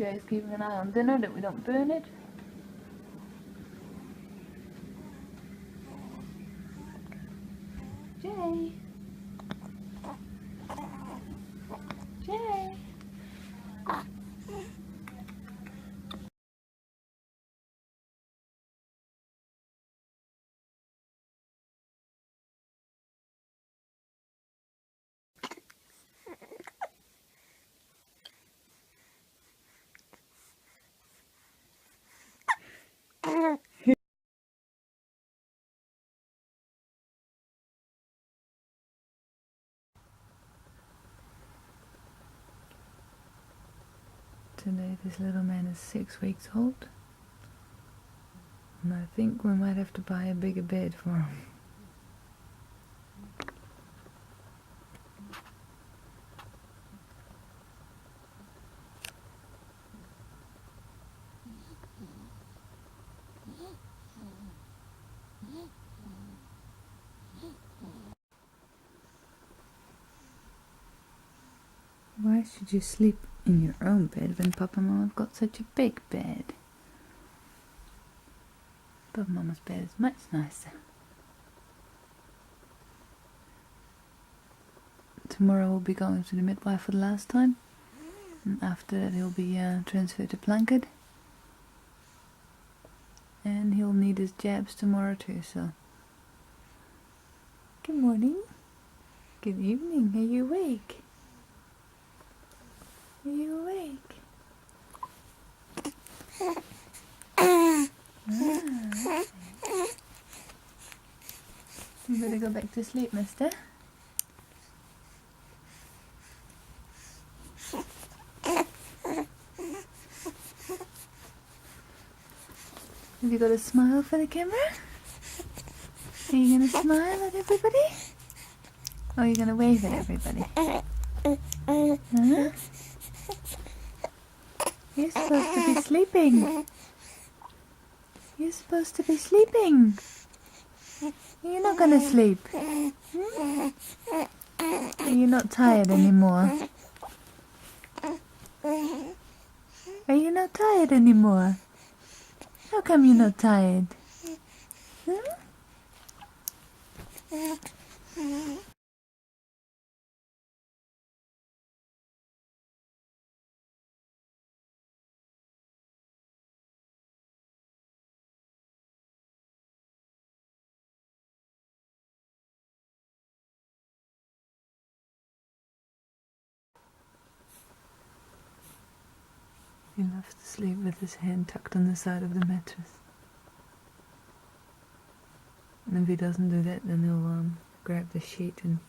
Jay's keeping an eye on dinner that we don't burn it. Jay. Jay. Today this little man is 6 weeks old, and I think we might have to buy a bigger bed for him. Why should you sleep in your own bed when Papa and Mama have got such a big bed? Papa and Mama's bed is much nicer. Tomorrow we'll be going to the midwife for the last time, and after that he'll be transferred to Plunkett, and he'll need his jabs tomorrow too, so... Good morning. Good evening. Are you awake? Are you awake? You better go back to sleep, mister. Have you got a smile for the camera? Are you gonna smile at everybody? Or are you gonna wave at everybody? Huh? You're supposed to be sleeping. You're supposed to be sleeping. You're not gonna sleep. Hmm? Are you not tired anymore? Are you not tired anymore? How come you're not tired? Huh? He loves to sleep with his hand tucked on the side of the mattress. And if he doesn't do that, then he'll grab the sheet and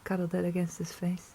cuddle that against his face.